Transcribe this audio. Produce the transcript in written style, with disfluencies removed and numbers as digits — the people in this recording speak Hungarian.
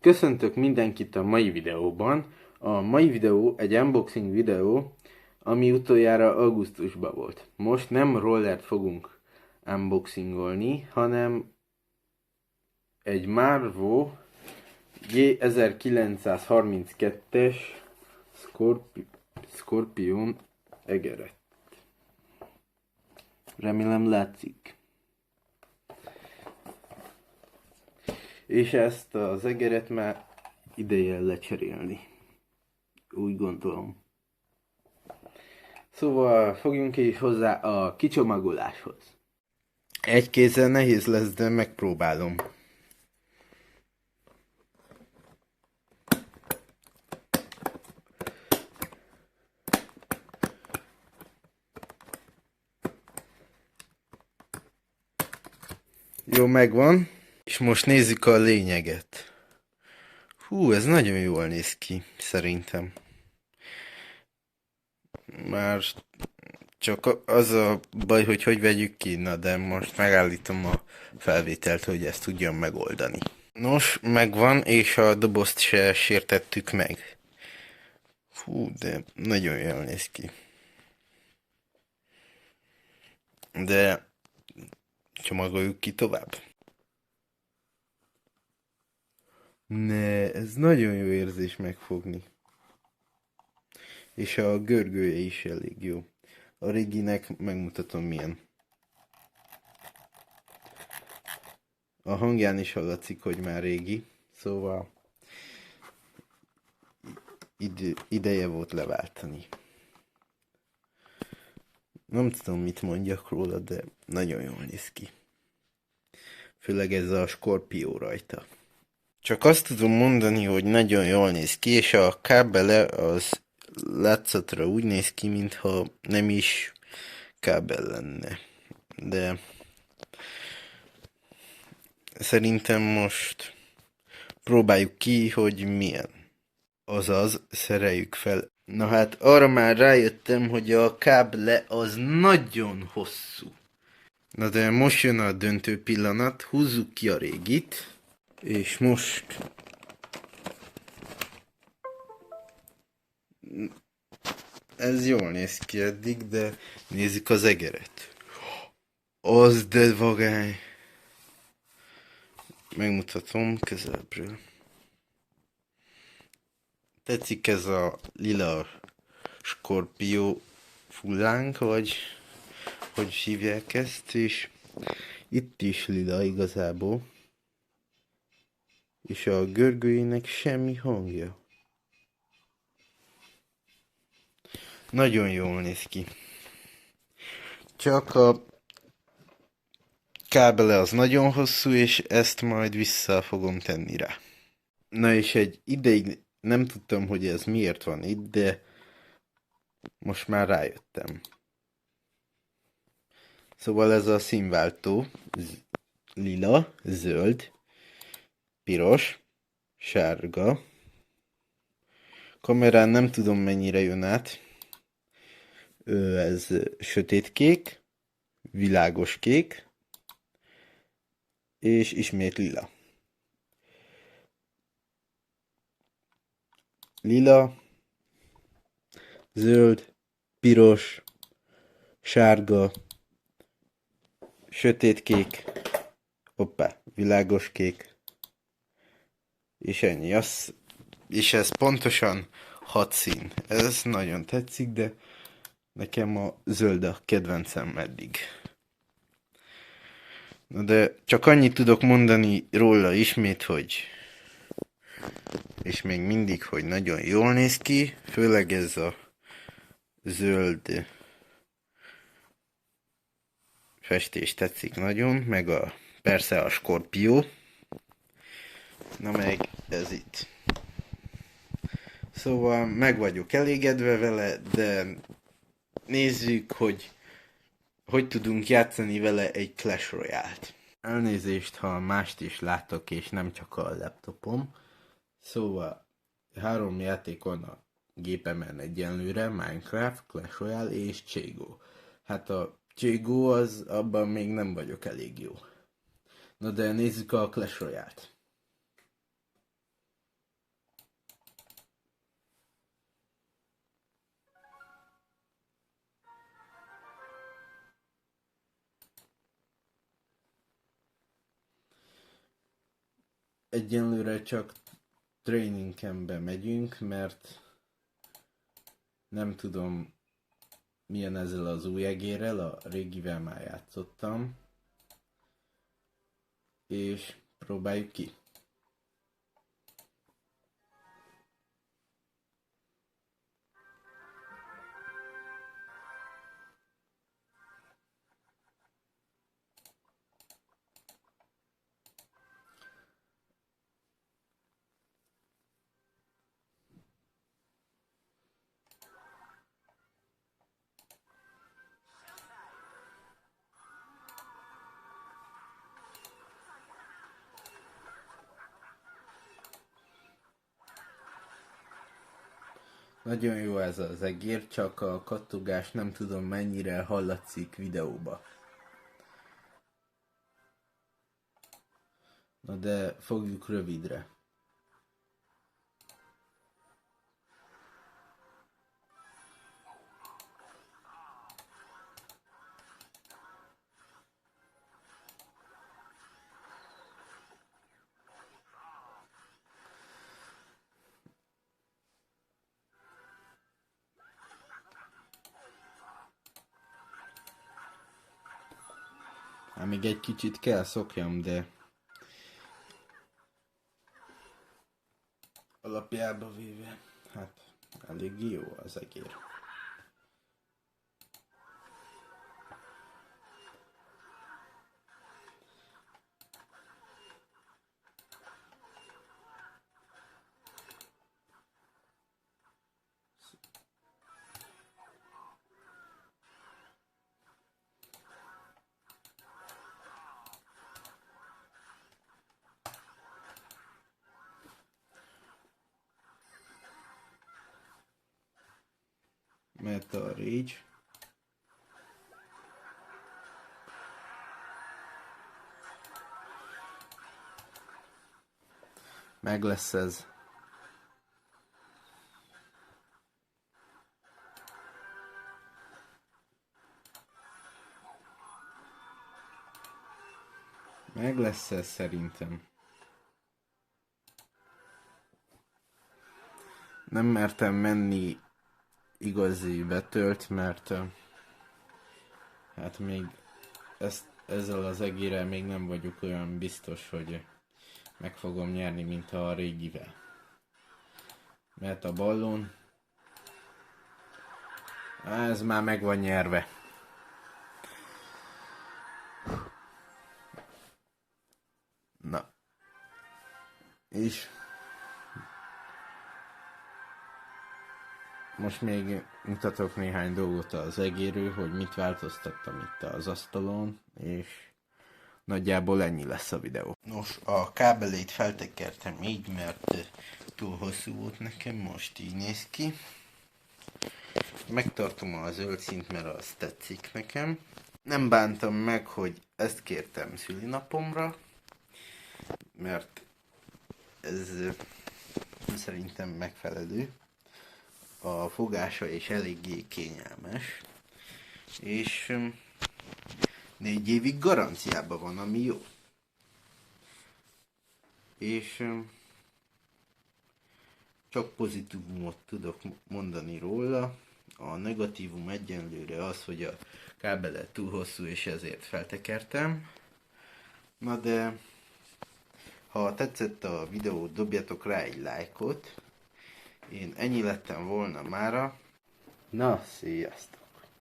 Köszöntök mindenkit a mai videóban. A mai videó egy unboxing videó, ami utoljára augusztusban volt. Most nem rollert fogunk unboxingolni, hanem egy Marvo G1932-es Scorpion egeret. Remélem látszik. És ezt az egeret már ideje lecserélni. Úgy gondolom. Szóval fogjunk is hozzá a kicsomagoláshoz. Egy kézzel nehéz lesz, de megpróbálom. Jó, megvan. És most nézzük a lényeget. Hú, ez nagyon jól néz ki, szerintem. Már csak az a baj, hogy vegyük ki, na de most megállítom a felvételt, hogy ezt tudjam megoldani. Nos, megvan, és a dobozt se sértettük meg. Hú, de nagyon jól néz ki. De csomagoljuk ki tovább. Ne, ez nagyon jó érzés megfogni. És a görgője is elég jó. A réginek megmutatom milyen. A hangján is hallatszik, hogy már régi, szóval ideje volt leváltani. Nem tudom, mit mondjak róla, de nagyon jól néz ki. Főleg ez a Scorpio rajta. Csak azt tudom mondani, hogy nagyon jól néz ki, és a kábele az látszatra úgy néz ki, mintha nem is kábel lenne. De szerintem most próbáljuk ki, hogy milyen. Azaz, szereljük fel. Na hát, arra már rájöttem, hogy a káble az nagyon hosszú. Na de most jön a döntő pillanat, húzzuk ki a régit, és most ez jól néz ki eddig, de nézzük az egeret. Az de vagány. Megmutatom közelebbről. Tetszik ez a lila Scorpio fullánk, vagy hogy hívják ezt, és itt is lila igazából. És a görgőjének semmi hangja. Nagyon jól néz ki. Csak a kábele az nagyon hosszú, és ezt majd vissza fogom tenni rá. Na és egy ideig nem tudtam, hogy ez miért van itt, de most már rájöttem. Szóval ez a színváltó, lila, zöld, piros, sárga. Kamerán nem tudom mennyire jön át. Ez sötétkék, világos kék, és ismét lila. Lila, zöld, piros, sárga, sötétkék, hoppá, világos kék, és ennyi. És ez pontosan 6 szín. Ez nagyon tetszik, de nekem a zöld a kedvencem eddig. Na de csak annyit tudok mondani róla ismét, hogy és még mindig, hogy nagyon jól néz ki, főleg ez a zöld festés tetszik nagyon, meg persze a Scorpio. Na meg ez itt. Szóval meg vagyok elégedve vele, de nézzük, hogy tudunk játszani vele egy Clash Royale-t. Elnézést, ha mást is látok, és nem csak a laptopom. Szóval 3 játék van a gépemen egyenlőre, Minecraft, Clash Royale és CSGO. Hát a CSGO abban még nem vagyok elég jó. Na de nézzük a Clash Royale-t. egyenlőre csak training campbe megyünk, mert nem tudom milyen ezzel az új egérrel, a régivel már játszottam, és próbáljuk ki. Nagyon jó ez az egér, csak a kattogás nem tudom mennyire hallatszik videóba. Na de fogjuk rövidre. Hát még egy kicsit kell szokjam, de alapjába véve, hát elég jó az egér. Metal Rage. Meg lesz ez. Meg lesz ez szerintem. Nem mertem menni igazi betölt, mert hát még ezzel az egérrel még nem vagyok olyan biztos, hogy meg fogom nyerni, mint a régivel. Mert a ballon, ez már meg van nyerve. Na. És most még mutatok néhány dolgot az egérről, hogy mit változtattam itt az asztalon, és nagyjából ennyi lesz a videó. Nos, a kábelét feltekertem így, mert túl hosszú volt nekem, most így néz ki. Megtartom a zöld színt, mert az tetszik nekem. Nem bántam meg, hogy ezt kértem szülinapomra, mert ez szerintem megfelelő. A fogása is eléggé kényelmes, és 4 évig garanciában van, ami jó. És csak pozitívumot tudok mondani róla. A negatívum egyenlőre az, hogy a kábele túl hosszú, és ezért feltekertem. Na de, ha tetszett a videó, dobjatok rá egy lájkot. Én ennyi lettem volna mára. Na, sziasztok!